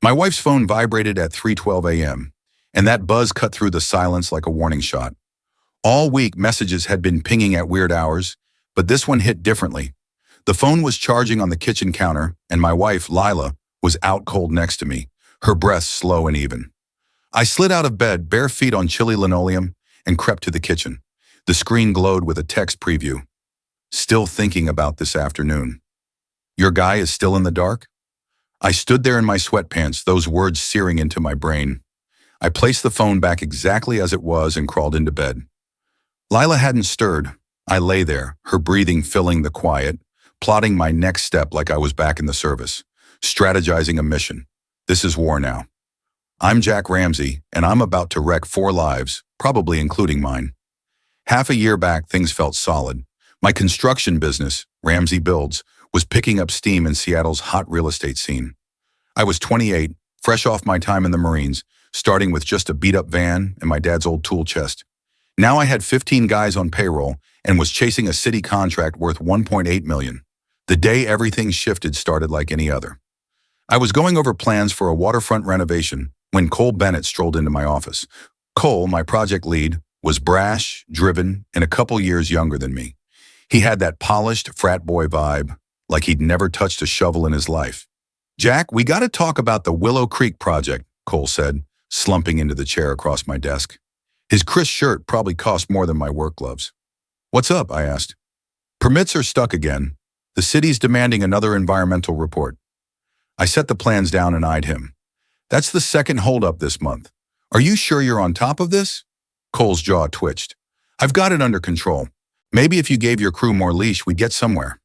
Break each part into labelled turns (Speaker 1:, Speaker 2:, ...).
Speaker 1: My wife's phone vibrated at 3:12 a.m., and that buzz cut through the silence like a warning shot. All week, messages had been pinging at weird hours, but this one hit differently. The phone was charging on the kitchen counter, and my wife, Lila, was out cold next to me, her breath slow and even. I slid out of bed, bare feet on chilly linoleum, and crept to the kitchen. The screen glowed with a text preview. Still thinking about this afternoon. Your guy is still in the dark? I stood there in my sweatpants, those words searing into my brain. I placed the phone back exactly as it was and crawled into bed. Lila hadn't stirred. I lay there, her breathing filling the quiet, plotting my next step like I was back in the service, strategizing a mission. This is war now. I'm Jack Ramsey, and I'm about to wreck 4 lives, probably including mine. Half a year back, things felt solid. My construction business, Ramsey Builds, was picking up steam in Seattle's hot real estate scene. I was 28, fresh off my time in the Marines, starting with just a beat-up van and my dad's old tool chest. Now I had 15 guys on payroll and was chasing a city contract worth $1.8 million. The day everything shifted started like any other. I was going over plans for a waterfront renovation when Cole Bennett strolled into my office. Cole, my project lead, was brash, driven, and a couple years younger than me. He had that polished frat boy vibe, like he'd never touched a shovel in his life. Jack, we got to talk about the Willow Creek project, Cole said, slumping into the chair across my desk. His crisp shirt probably cost more than my work gloves. What's up? I asked. Permits are stuck again. The city's demanding another environmental report. I set the plans down and eyed him. That's the second holdup this month. Are you sure you're on top of this? Cole's jaw twitched. I've got it under control. Maybe if you gave your crew more leash, we'd get somewhere.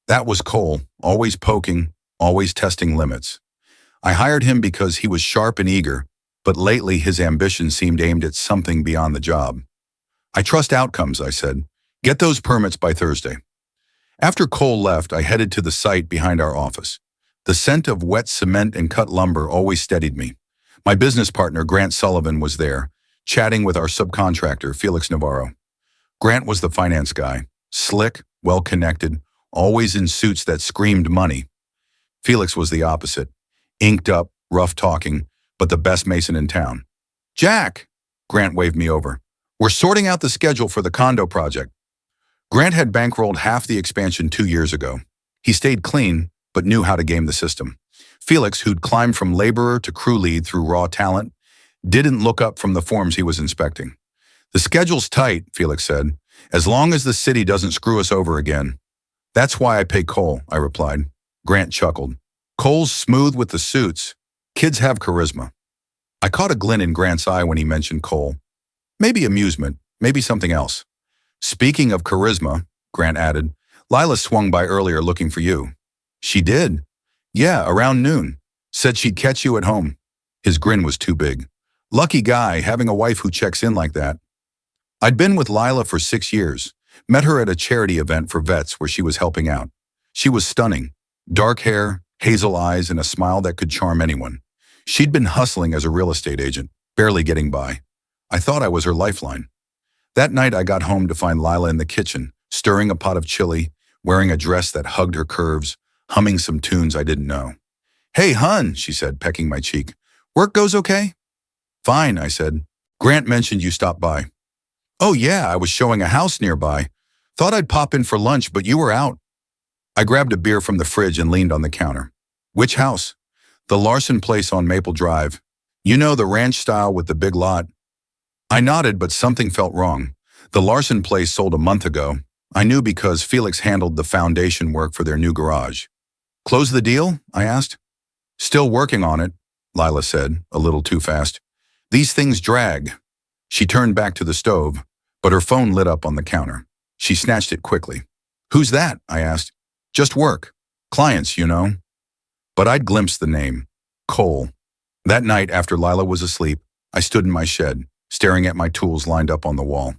Speaker 1: That was Cole, always poking, always testing limits. I hired him because he was sharp and eager, but lately his ambition seemed aimed at something beyond the job. I trust outcomes, I said. Get those permits by Thursday. After Cole left, I headed to the site behind our office. The scent of wet cement and cut lumber always steadied me. My business partner, Grant Sullivan, was there, chatting with our subcontractor, Felix. Grant was the finance guy, slick, well-connected, always in suits that screamed money. Felix was the opposite, inked up, rough-talking, but the best mason in town. Jack, Grant waved me over. We're sorting out the schedule for the condo project. Grant had bankrolled half the expansion 2 years ago. He stayed clean, but knew how to game the system. Felix, who'd climbed from laborer to crew lead through raw talent, didn't look up from the forms he was inspecting. The schedule's tight, Felix said, as long as the city doesn't screw us over again. That's why I pay Cole, I replied. Grant chuckled. Cole's smooth with the suits. Kids have charisma. I caught a glint in Grant's eye when he mentioned Cole. Maybe amusement, maybe something else. Speaking of charisma, Grant added, Lila swung by earlier looking for you. She did? Yeah, around noon. Said she'd catch you at home. His grin was too big. Lucky guy, having a wife who checks in like that. I'd been with Lila for 6 years. Met her at a charity event for vets where she was helping out. She was stunning. Dark hair, hazel eyes, and a smile that could charm anyone. She'd been hustling as a real estate agent, barely getting by. I thought I was her lifeline. That night I got home to find Lila in the kitchen, stirring a pot of chili, wearing a dress that hugged her curves, humming some tunes I didn't know. Hey, hun, she said, pecking my cheek. Work goes okay? Fine, I said. Grant mentioned you stopped by. Oh yeah, I was showing a house nearby. Thought I'd pop in for lunch, but you were out. I grabbed a beer from the fridge and leaned on the counter. Which house? The Larson place on Maple Drive. You know, the ranch style with the big lot. I nodded, but something felt wrong. The Larson place sold a month ago. I knew because Felix handled the foundation work for their new garage. Close the deal? I asked. Still working on it, Lila said, a little too fast. These things drag. She turned back to the stove, but her phone lit up on the counter. She snatched it quickly. Who's that? I asked. Just work. Clients, you know. But I'd glimpsed the name. Cole. That night, after Lila was asleep, I stood in my shed, staring at my tools lined up on the wall.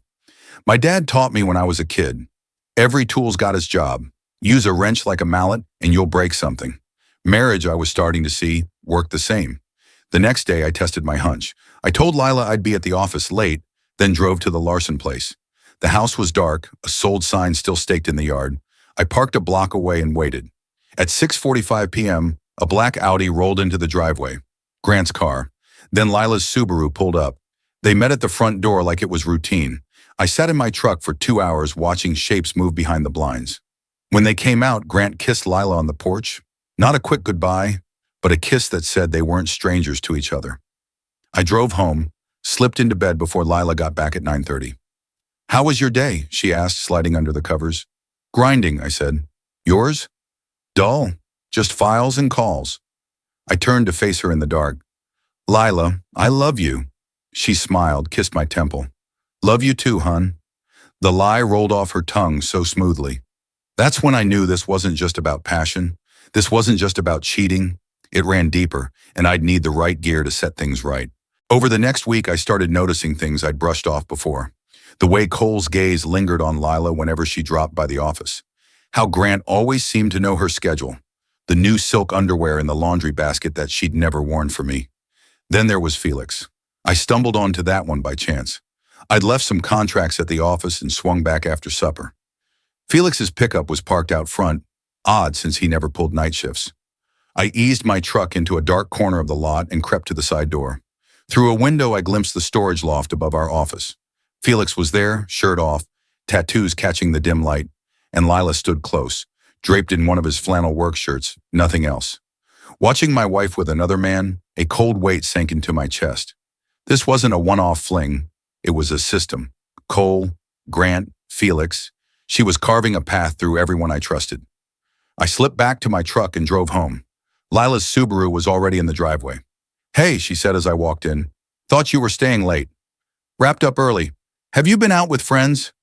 Speaker 1: My dad taught me when I was a kid. Every tool's got its job. Use a wrench like a mallet and you'll break something. Marriage, I was starting to see, worked the same. The next day, I tested my hunch. I told Lila I'd be at the office late, then drove to the Larson place. The house was dark, a sold sign still staked in the yard. I parked a block away and waited. At 6:45 p.m., a black Audi rolled into the driveway. Grant's car. Then Lila's Subaru pulled up. They met at the front door like it was routine. I sat in my truck for 2 hours watching shapes move behind the blinds. When they came out, Grant kissed Lila on the porch. Not a quick goodbye, but a kiss that said they weren't strangers to each other. I drove home, slipped into bed before Lila got back at 9:30. "How was your day?" she asked, sliding under the covers. "Grinding," I said. "Yours?" "Dull. Just files and calls." I turned to face her in the dark. "Lila, I love you." She smiled, kissed my temple. "Love you too, hun." The lie rolled off her tongue so smoothly. That's when I knew this wasn't just about passion. This wasn't just about cheating. It ran deeper, and I'd need the right gear to set things right. Over the next week, I started noticing things I'd brushed off before. The way Cole's gaze lingered on Lila whenever she dropped by the office. How Grant always seemed to know her schedule. The new silk underwear in the laundry basket that she'd never worn for me. Then there was Felix. I stumbled onto that one by chance. I'd left some contracts at the office and swung back after supper. Felix's pickup was parked out front, odd since he never pulled night shifts. I eased my truck into a dark corner of the lot and crept to the side door. Through a window, I glimpsed the storage loft above our office. Felix was there, shirt off, tattoos catching the dim light, and Lila stood close, draped in one of his flannel work shirts, nothing else. Watching my wife with another man, a cold weight sank into my chest. This wasn't a one-off fling. It was a system. Cole, Grant, Felix. She was carving a path through everyone I trusted. I slipped back to my truck and drove home. Lila's Subaru was already in the driveway. "Hey," she said as I walked in. "Thought you were staying late." "Wrapped up early. Have you been out with friends?"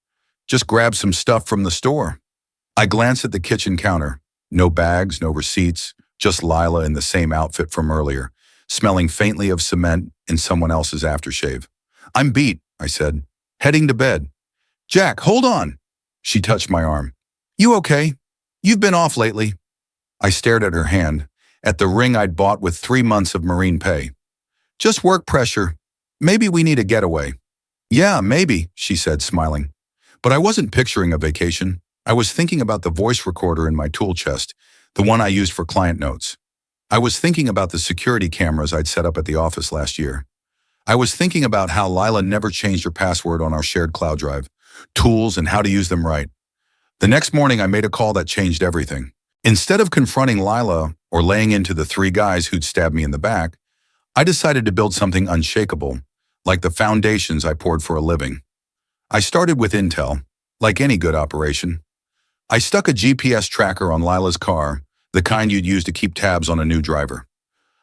Speaker 1: "Just grabbed some stuff from the store." I glanced at the kitchen counter. No bags, no receipts, just Lila in the same outfit from earlier, smelling faintly of cement and someone else's aftershave. "I'm beat," I said. "Heading to bed." "Jack, hold on." She touched my arm. "You okay? You've been off lately." I stared at her hand, at the ring I'd bought with 3 months of marine pay. "Just work pressure. Maybe we need a getaway." "Yeah, maybe," she said, smiling. But I wasn't picturing a vacation. I was thinking about the voice recorder in my tool chest, the one I used for client notes. I was thinking about the security cameras I'd set up at the office last year. I was thinking about how Lila never changed her password on our shared cloud drive, tools and how to use them right. The next morning, I made a call that changed everything. Instead of confronting Lila or laying into the 3 guys who'd stabbed me in the back, I decided to build something unshakable, like the foundations I poured for a living. I started with intel, like any good operation. I stuck a GPS tracker on Lila's car, the kind you'd use to keep tabs on a new driver.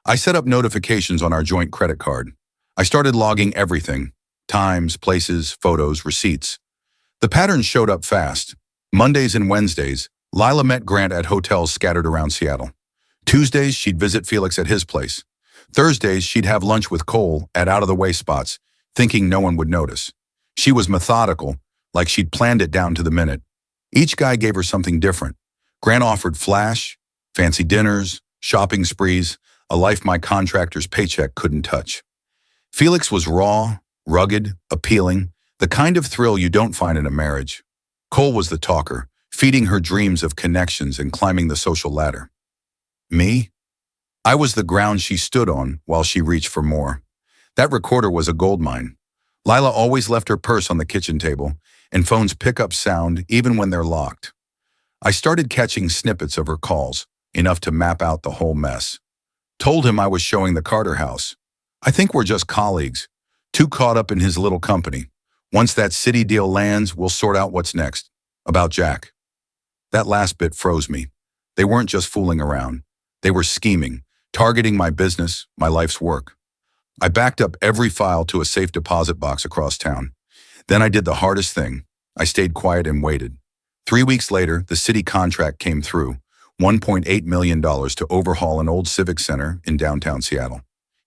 Speaker 1: I set up notifications on our joint credit card. I started logging everything: times, places, photos, receipts. The patterns showed up fast. Mondays and Wednesdays, Lila met Grant at hotels scattered around Seattle. Tuesdays, she'd visit Felix at his place. Thursdays, she'd have lunch with Cole at out-of-the-way spots, thinking no one would notice. She was methodical, like she'd planned it down to the minute. Each guy gave her something different. Grant offered flash, fancy dinners, shopping sprees, a life my contractor's paycheck couldn't touch. Felix was raw, rugged, appealing, the kind of thrill you don't find in a marriage. Cole was the talker, feeding her dreams of connections and climbing the social ladder. Me? I was the ground she stood on while she reached for more. That recorder was a goldmine. Lila always left her purse on the kitchen table, and phones pick up sound even when they're locked. I started catching snippets of her calls, enough to map out the whole mess. Told him I was showing the Carter house. "I think we're just colleagues, too caught up in his little company. Once that city deal lands, we'll sort out what's next." About Jack. That last bit froze me. They weren't just fooling around. They were scheming, targeting my business, my life's work. I backed up every file to a safe deposit box across town. Then I did the hardest thing. I stayed quiet and waited. 3 weeks later, the city contract came through, $1.8 million to overhaul an old civic center in downtown Seattle.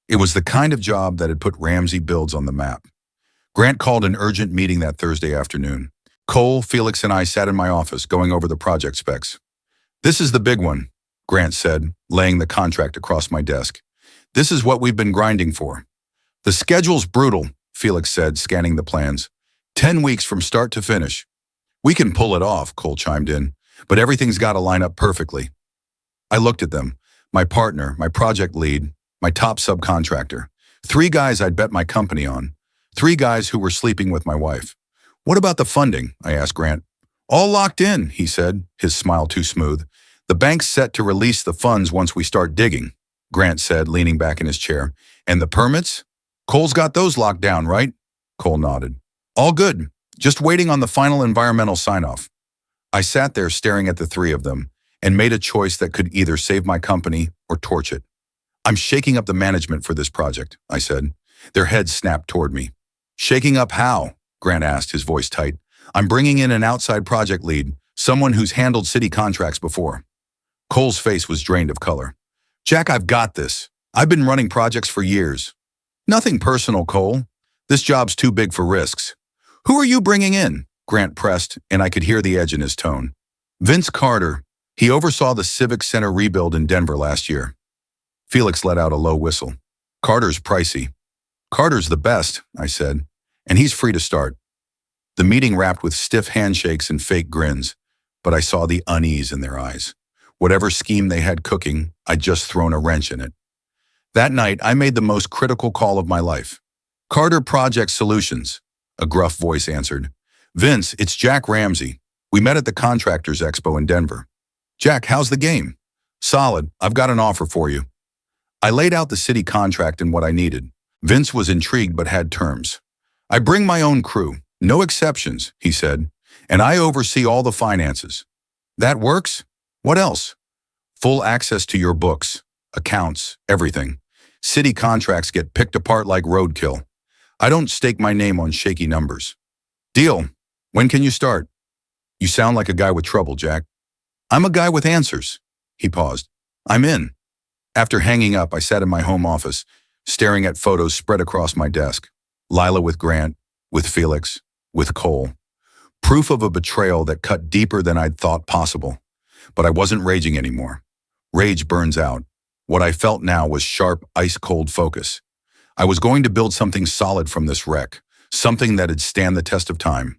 Speaker 1: It was the kind of job that had put Ramsey Builds on the map. Grant called an urgent meeting that Thursday afternoon. Cole, Felix, and I sat in my office going over the project specs. "This is the big one," Grant said, laying the contract across my desk. "This is what we've been grinding for." "The schedule's brutal," Felix said, scanning the plans. 10 weeks from start to finish. "We can pull it off," Cole chimed in, "but everything's got to line up perfectly." I looked at them, my partner, my project lead, my top subcontractor. 3 guys I'd bet my company on. 3 guys who were sleeping with my wife. What about the funding? I asked Grant. All locked in, he said, his smile too smooth. The bank's set to release the funds once we start digging, Grant said, leaning back in his chair. And the permits? Cole's got those locked down, right? Cole nodded. All good. Just waiting on the final environmental sign-off. I sat there staring at the 3 of them and made a choice that could either save my company or torch it. I'm shaking up the management for this project, I said. Their heads snapped toward me. Shaking up how? Grant asked, his voice tight. I'm bringing in an outside project lead, someone who's handled city contracts before. Cole's face was drained of color. Jack, I've got this. I've been running projects for years. Nothing personal, Cole. This job's too big for risks. Who are you bringing in? Grant pressed, and I could hear the edge in his tone. Vince Carter. He oversaw the Civic Center rebuild in Denver last year. Felix let out a low whistle. Carter's pricey. Carter's the best, I said, and he's free to start. The meeting wrapped with stiff handshakes and fake grins, but I saw the unease in their eyes. Whatever scheme they had cooking, I'd just thrown a wrench in it. That night, I made the most critical call of my life. Carter Project Solutions, a gruff voice answered. Vince, it's Jack Ramsey. We met at the Contractors Expo in Denver. Jack, how's the game? Solid. I've got an offer for you. I laid out the city contract and what I needed. Vince was intrigued but had terms. I bring my own crew, no exceptions, he said, and I oversee all the finances. That works? What else? Full access to your books, accounts, everything. City contracts get picked apart like roadkill. I don't stake my name on shaky numbers. Deal. When can you start? You sound like a guy with trouble, Jack. I'm a guy with answers. He paused. I'm in. After hanging up, I sat in my home office, staring at photos spread across my desk. Lila with Grant, with Felix, with Cole. Proof of a betrayal that cut deeper than I'd thought possible. But I wasn't raging anymore. Rage burns out. What I felt now was sharp, ice-cold focus. I was going to build something solid from this wreck, something that'd stand the test of time.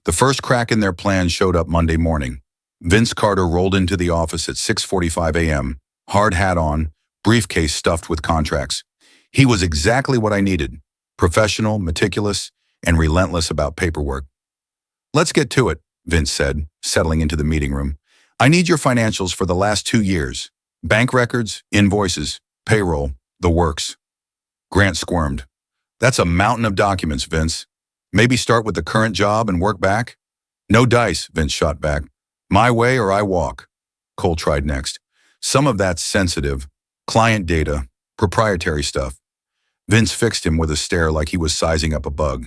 Speaker 1: The first crack in their plan showed up Monday morning. Vince Carter rolled into the office at 6:45 a.m., hard hat on, briefcase stuffed with contracts. He was exactly what I needed, professional, meticulous, and relentless about paperwork. Let's get to it, Vince said, settling into the meeting room. I need your financials for the last 2 years. Bank records, invoices, payroll, the works. Grant squirmed. That's a mountain of documents, Vince. Maybe start with the current job and work back? No dice, Vince shot back. My way or I walk. Cole tried next. Some of that's sensitive. Client data, proprietary stuff. Vince fixed him with a stare like he was sizing up a bug.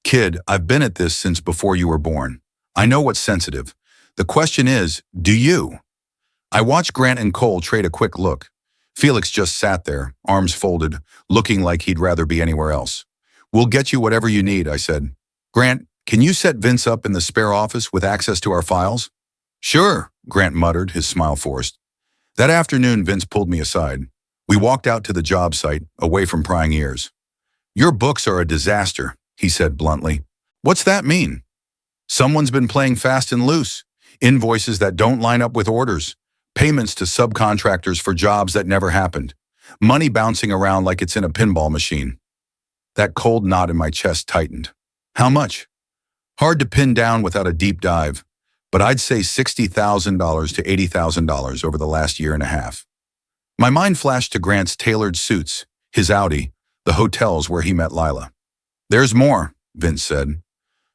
Speaker 1: Kid, I've been at this since before you were born. I know what's sensitive. The question is, do you? I watched Grant and Cole trade a quick look. Felix just sat there, arms folded, looking like he'd rather be anywhere else. We'll get you whatever you need, I said. Grant, can you set Vince up in the spare office with access to our files? Sure, Grant muttered, his smile forced. That afternoon, Vince pulled me aside. We walked out to the job site, away from prying ears. Your books are a disaster, he said bluntly. What's that mean? Someone's been playing fast and loose. Invoices that don't line up with orders. Payments to subcontractors for jobs that never happened. Money bouncing around like it's in a pinball machine. That cold knot in my chest tightened. How much? Hard to pin down without a deep dive, but I'd say $60,000 to $80,000 over the last year and a half. My mind flashed to Grant's tailored suits, his Audi, the hotels where he met Lila. There's more, Vince said.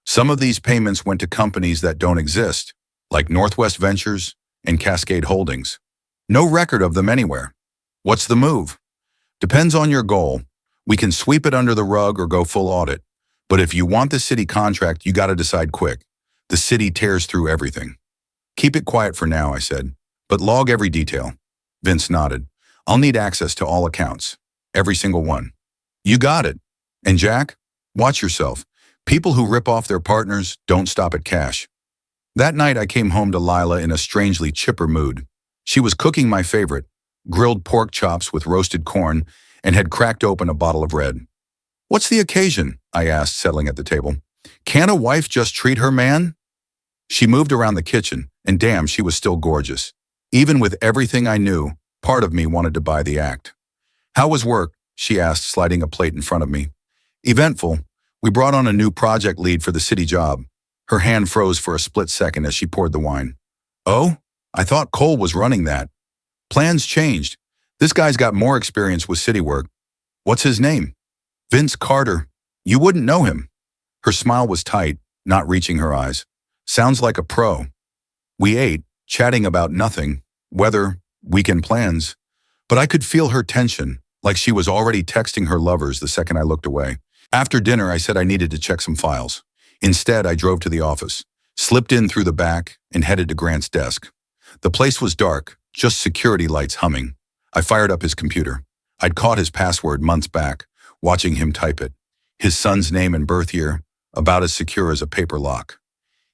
Speaker 1: Some of these payments went to companies that don't exist, like Northwest Ventures and Cascade Holdings. No record of them anywhere. What's the move? Depends on your goal. We can sweep it under the rug or go full audit. But if you want the city contract, you gotta decide quick. The city tears through everything. Keep it quiet for now, I said, but log every detail. Vince nodded. I'll need access to all accounts. Every single one. You got it. And Jack, watch yourself. People who rip off their partners don't stop at cash. That night I came home to Lila in a strangely chipper mood. She was cooking my favorite, grilled pork chops with roasted corn, and had cracked open a bottle of red. What's the occasion? I asked, settling at the table. Can't a wife just treat her man? She moved around the kitchen, and damn, she was still gorgeous. Even with everything I knew, part of me wanted to buy the act. How was work? She asked, sliding a plate in front of me. Eventful. We brought on a new project lead for the city job. Her hand froze for a split second as she poured the wine. Oh? I thought Cole was running that. Plans changed. This guy's got more experience with city work. What's his name? Vince Carter. You wouldn't know him. Her smile was tight, not reaching her eyes. Sounds like a pro. We ate, chatting about nothing, weather, weekend plans. But I could feel her tension, like she was already texting her lovers the second I looked away. After dinner, I said I needed to check some files. Instead, I drove to the office, slipped in through the back, and headed to Grant's desk. The place was dark, just security lights humming. I fired up his computer. I'd caught his password months back, watching him type it. His son's name and birth year, about as secure as a paper lock.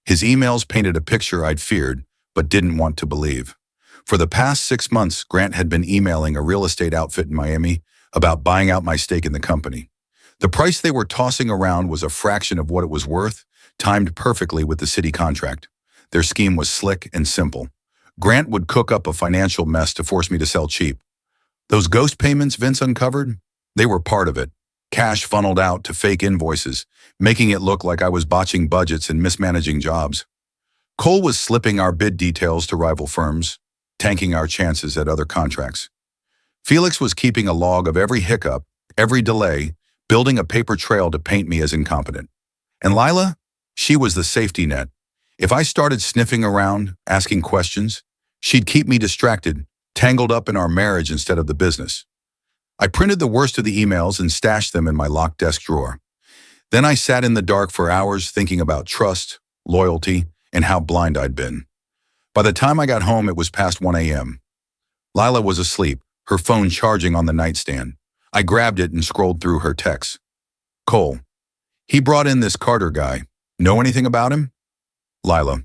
Speaker 1: His emails painted a picture I'd feared, but didn't want to believe. For the past 6 months, Grant had been emailing a real estate outfit in Miami about buying out my stake in the company. The price they were tossing around was a fraction of what it was worth, timed perfectly with the city contract. Their scheme was slick and simple. Grant would cook up a financial mess to force me to sell cheap. Those ghost payments Vince uncovered? They were part of it. Cash funneled out to fake invoices, making it look like I was botching budgets and mismanaging jobs. Cole was slipping our bid details to rival firms, tanking our chances at other contracts. Felix was keeping a log of every hiccup, every delay, building a paper trail to paint me as incompetent. And Lila? She was the safety net. If I started sniffing around, asking questions, she'd keep me distracted, tangled up in our marriage instead of the business. I printed the worst of the emails and stashed them in my locked desk drawer. Then I sat in the dark for hours thinking about trust, loyalty, and how blind I'd been. By the time I got home, it was past 1 a.m. Lila was asleep, her phone charging on the nightstand. I grabbed it and scrolled through her texts. Cole. He brought in this Carter guy. Know anything about him? Lila.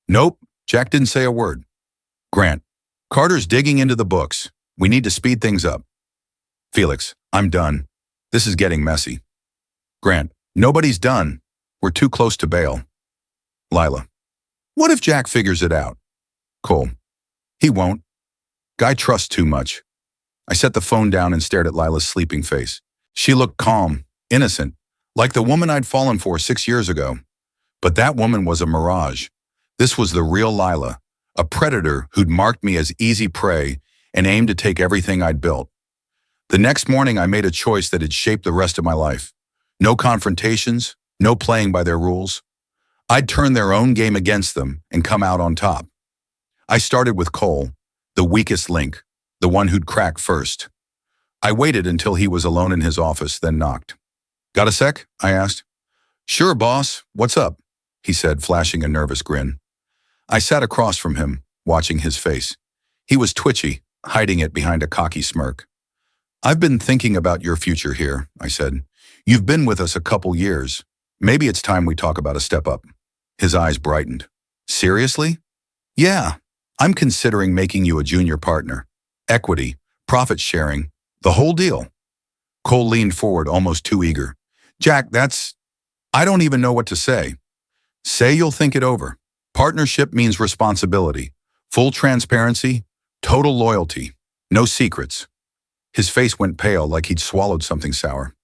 Speaker 1: Nope, Jack didn't say a word. Grant. Carter's digging into the books. We need to speed things up. Felix. I'm done. This is getting messy. Grant. Nobody's done. We're too close to bail. Lila. What if Jack figures it out? Cole. He won't. Guy trusts too much. I set the phone down and stared at Lila's sleeping face. She looked calm, innocent, like the woman I'd fallen for 6 years ago. But that woman was a mirage. This was the real Lila, a predator who'd marked me as easy prey and aimed to take everything I'd built. The next morning, I made a choice that had shaped the rest of my life. No confrontations, no playing by their rules. I'd turn their own game against them and come out on top. I started with Cole, the weakest link, the one who'd crack first. I waited until he was alone in his office, then knocked. Got a sec? I asked. Sure, boss. What's up? He said, flashing a nervous grin. I sat across from him, watching his face. He was twitchy, hiding it behind a cocky smirk. I've been thinking about your future here, I said. You've been with us a couple years. Maybe it's time we talk about a step up. His eyes brightened. Seriously? Yeah, I'm considering making you a junior partner. Equity, profit sharing, the whole deal. Cole leaned forward, almost too eager. Jack, I don't even know what to say. Say you'll think it over. Partnership means responsibility, full transparency, total loyalty, no secrets. His face went pale like he'd swallowed something sour.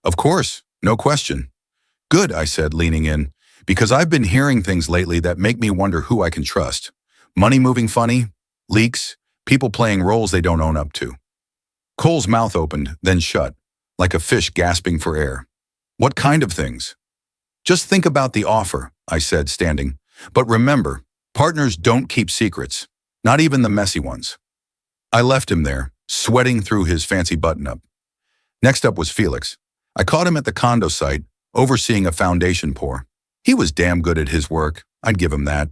Speaker 1: Of course, no question. Good, I said, leaning in, because I've been hearing things lately that make me wonder who I can trust. Money moving funny, leaks, people playing roles they don't own up to. Cole's mouth opened, then shut, like a fish gasping for air. What kind of things? Just think about the offer, I said, standing. But remember, partners don't keep secrets, not even the messy ones. I left him there, sweating through his fancy button-up. Next up was Felix. I caught him at the condo site, overseeing a foundation pour. He was damn good at his work, I'd give him that.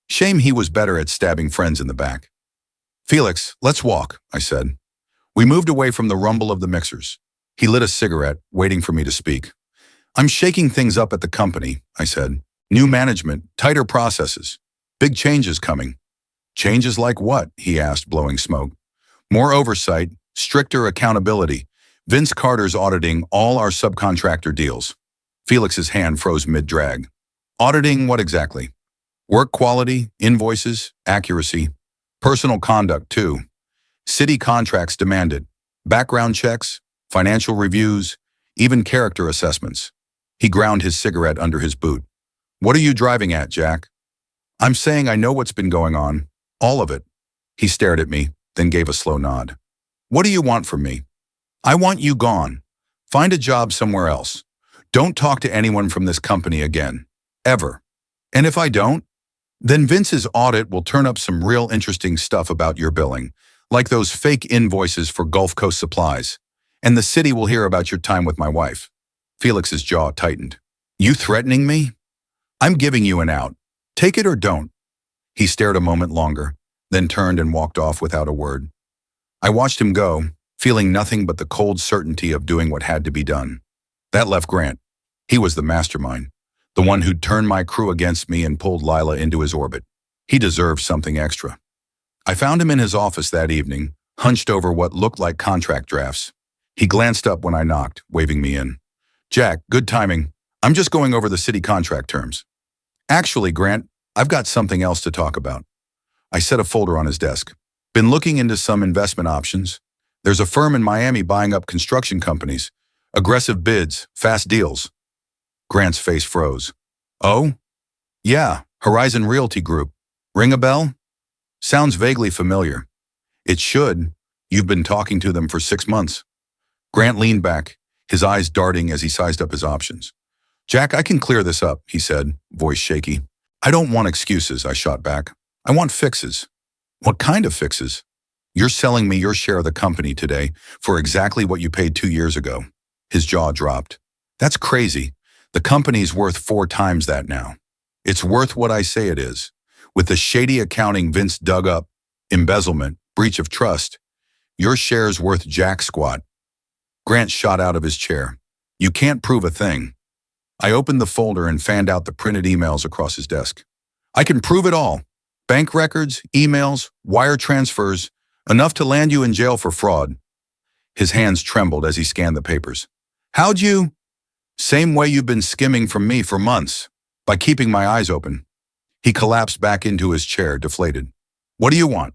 Speaker 1: Shame he was better at stabbing friends in the back. Felix, let's walk, I said. We moved away from the rumble of the mixers. He lit a cigarette, waiting for me to speak. I'm shaking things up at the company, I said. New management, tighter processes. Big changes coming. Changes like what? He asked, blowing smoke. More oversight, stricter accountability. Vince Carter's auditing all our subcontractor deals. Felix's hand froze mid-drag. Auditing what exactly? Work quality, invoices, accuracy. Personal conduct, too. City contracts demand it. Background checks, financial reviews, even character assessments. He ground his cigarette under his boot. What are you driving at, Jack? I'm saying I know what's been going on. All of it. He stared at me, then gave a slow nod. What do you want from me? I want you gone. Find a job somewhere else. Don't talk to anyone from this company again. Ever. And if I don't, then Vince's audit will turn up some real interesting stuff about your billing, like those fake invoices for Gulf Coast supplies. And the city will hear about your time with my wife. Felix's jaw tightened. You threatening me? I'm giving you an out. Take it or don't. He stared a moment longer, then turned and walked off without a word. I watched him go, feeling nothing but the cold certainty of doing what had to be done. That left Grant. He was the mastermind, the one who'd turned my crew against me and pulled Lila into his orbit. He deserved something extra. I found him in his office that evening, hunched over what looked like contract drafts. He glanced up when I knocked, waving me in. Jack, good timing. I'm just going over the city contract terms. Actually, Grant, I've got something else to talk about. I set a folder on his desk. Been looking into some investment options. There's a firm in Miami buying up construction companies. Aggressive bids, fast deals. Grant's face froze. Oh? Yeah, Horizon Realty Group. Ring a bell? Sounds vaguely familiar. It should. You've been talking to them for 6 months. Grant leaned back, his eyes darting as he sized up his options. Jack, I can clear this up, he said, voice shaky. I don't want excuses, I shot back. I want fixes. What kind of fixes? You're selling me your share of the company today for exactly what you paid 2 years ago. His jaw dropped. That's crazy. The company's worth 4 times that now. It's worth what I say it is. With the shady accounting Vince dug up, embezzlement, breach of trust, your share's worth jack squat. Grant shot out of his chair. You can't prove a thing. I opened the folder and fanned out the printed emails across his desk. I can prove it all. Bank records, emails, wire transfers, enough to land you in jail for fraud. His hands trembled as he scanned the papers. How'd you? Same way you've been skimming from me for months, by keeping my eyes open. He collapsed back into his chair, deflated. What do you want?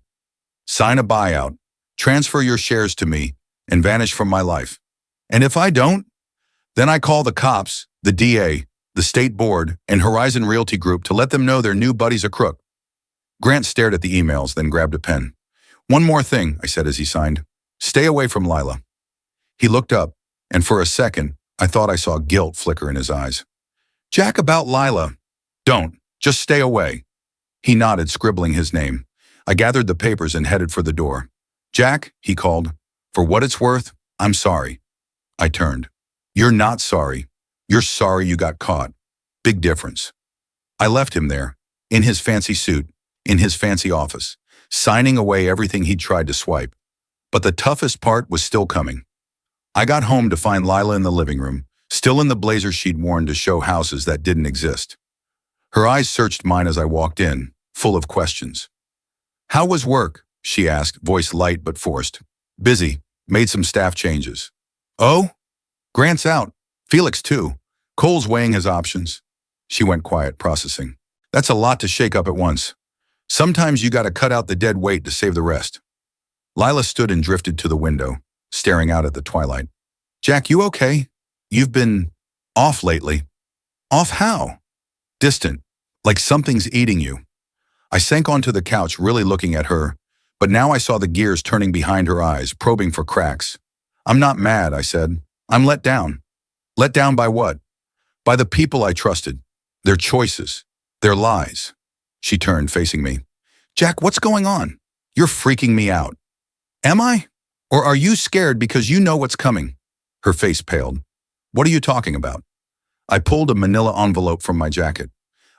Speaker 1: Sign a buyout, transfer your shares to me, and vanish from my life. And if I don't, then I call the cops, the DA, the state board, and Horizon Realty Group to let them know their new buddy's a crook. Grant stared at the emails, then grabbed a pen. One more thing, I said as he signed. Stay away from Lila. He looked up, and for a second, I thought I saw guilt flicker in his eyes. Jack, about Lila. Don't. Just stay away. He nodded, scribbling his name. I gathered the papers and headed for the door. Jack, he called. For what it's worth, I'm sorry. I turned. You're not sorry. You're sorry you got caught. Big difference. I left him there, in his fancy suit, in his fancy office, signing away everything he'd tried to swipe. But the toughest part was still coming. I got home to find Lila in the living room, still in the blazer she'd worn to show houses that didn't exist. Her eyes searched mine as I walked in, full of questions. How was work? She asked, voice light but forced. Busy. Made some staff changes. Oh? Grant's out. Felix too. Cole's weighing his options. She went quiet, processing. That's a lot to shake up at once. Sometimes you gotta cut out the dead weight to save the rest. Lila stood and drifted to the window, staring out at the twilight. Jack, you okay? You've been off lately. Off how? Distant, like something's eating you. I sank onto the couch, really looking at her, but now I saw the gears turning behind her eyes, probing for cracks. I'm not mad, I said. I'm let down. Let down by what? By the people I trusted. Their choices. Their lies. She turned, facing me. Jack, what's going on? You're freaking me out. Am I? Or are you scared because you know what's coming? Her face paled. What are you talking about? I pulled a manila envelope from my jacket.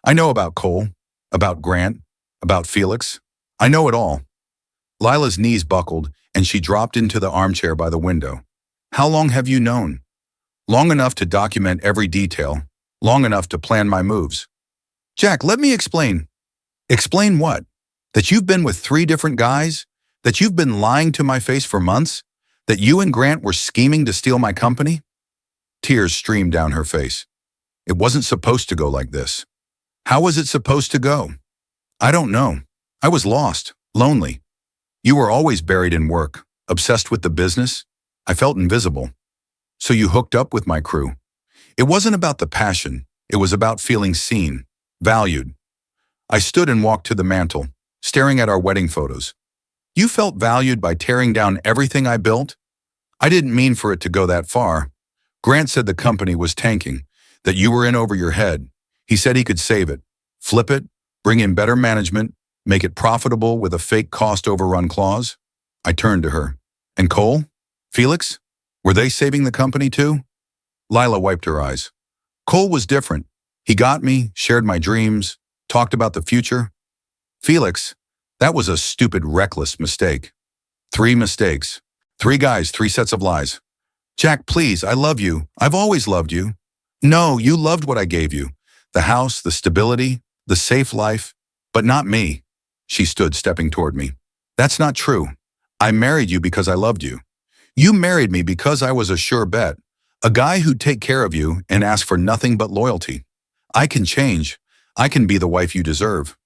Speaker 1: I know about Cole, about Grant, about Felix. I know it all. Lila's knees buckled, and she dropped into the armchair by the window. How long have you known? Long enough to document every detail, long enough to plan my moves. Jack, let me explain. Explain what? That you've been with 3 different guys? That you've been lying to my face for months? That you and Grant were scheming to steal my company? Tears streamed down her face. It wasn't supposed to go like this. How was it supposed to go? I don't know. I was lost, lonely. You were always buried in work, obsessed with the business, I felt invisible. So you hooked up with my crew. It wasn't about the passion. It was about feeling seen, valued. I stood and walked to the mantel, staring at our wedding photos. You felt valued by tearing down everything I built? I didn't mean for it to go that far. Grant said the company was tanking, that you were in over your head. He said he could save it, flip it, bring in better management, make it profitable with a fake cost overrun clause. I turned to her. And Cole? Felix? Were they saving the company too? Lila wiped her eyes. Cole was different. He got me, shared my dreams, talked about the future. Felix, that was a stupid, reckless mistake. 3 mistakes. 3 guys, 3 sets of lies. Jack, please, I love you. I've always loved you. No, you loved what I gave you. The house, the stability, the safe life, but not me. She stood, stepping toward me. That's not true. I married you because I loved you. You married me because I was a sure bet. A guy who'd take care of you and ask for nothing but loyalty. I can change. I can be the wife you deserve.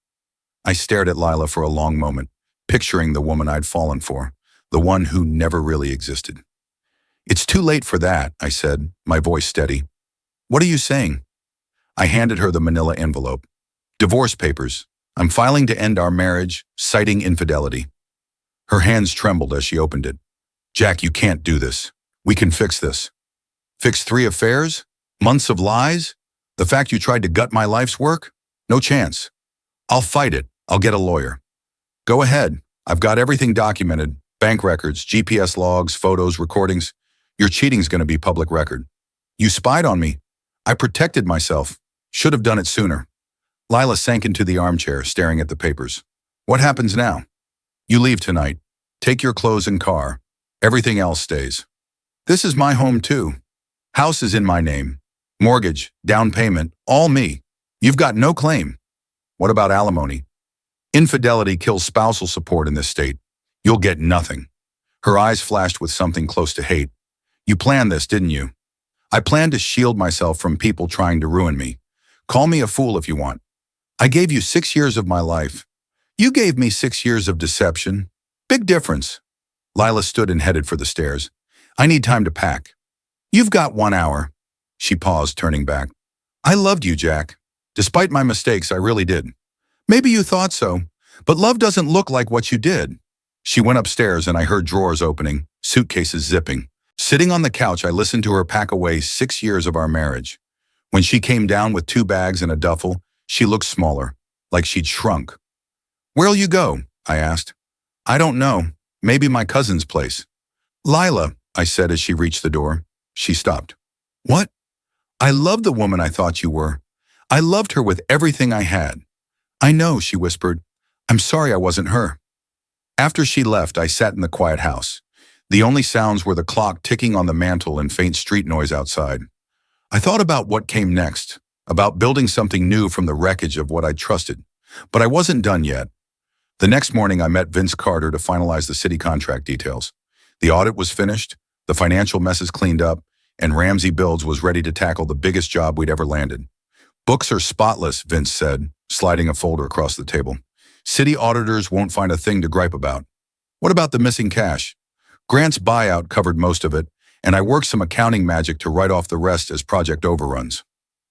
Speaker 1: I stared at Lila for a long moment, picturing the woman I'd fallen for, the one who never really existed. It's too late for that, I said, my voice steady. What are you saying? I handed her the manila envelope. Divorce papers. I'm filing to end our marriage, citing infidelity. Her hands trembled as she opened it. Jack, you can't do this. We can fix this. Fix 3 affairs? Months of lies? The fact you tried to gut my life's work? No chance. I'll fight it. I'll get a lawyer. Go ahead. I've got everything documented. Bank records, GPS logs, photos, recordings. Your cheating's going to be public record. You spied on me. I protected myself. Should have done it sooner. Lila sank into the armchair, staring at the papers. What happens now? You leave tonight. Take your clothes and car. Everything else stays. This is my home too. House is in my name. Mortgage, down payment, all me. You've got no claim. What about alimony? Infidelity kills spousal support in this state. You'll get nothing. Her eyes flashed with something close to hate. You planned this, didn't you? I planned to shield myself from people trying to ruin me. Call me a fool if you want. I gave you 6 years of my life. You gave me 6 years of deception. Big difference. Lila stood and headed for the stairs. I need time to pack. You've got 1 hour. She paused, turning back. I loved you, Jack. Despite my mistakes, I really did. Maybe you thought so, but love doesn't look like what you did. She went upstairs and I heard drawers opening, suitcases zipping. Sitting on the couch, I listened to her pack away 6 years of our marriage. When she came down with 2 bags and a duffel, she looked smaller, like she'd shrunk. Where'll you go? I asked. I don't know. Maybe my cousin's place. Lila, I said as she reached the door. She stopped. What? I loved the woman I thought you were. I loved her with everything I had. I know, she whispered. I'm sorry I wasn't her. After she left, I sat in the quiet house. The only sounds were the clock ticking on the mantel and faint street noise outside. I thought about what came next, about building something new from the wreckage of what I'd trusted. But I wasn't done yet. The next morning, I met Vince Carter to finalize the city contract details. The audit was finished, the financial messes cleaned up, and Ramsey Builds was ready to tackle the biggest job we'd ever landed. Books are spotless, Vince said, sliding a folder across the table. City auditors won't find a thing to gripe about. What about the missing cash? Grant's buyout covered most of it, and I worked some accounting magic to write off the rest as project overruns.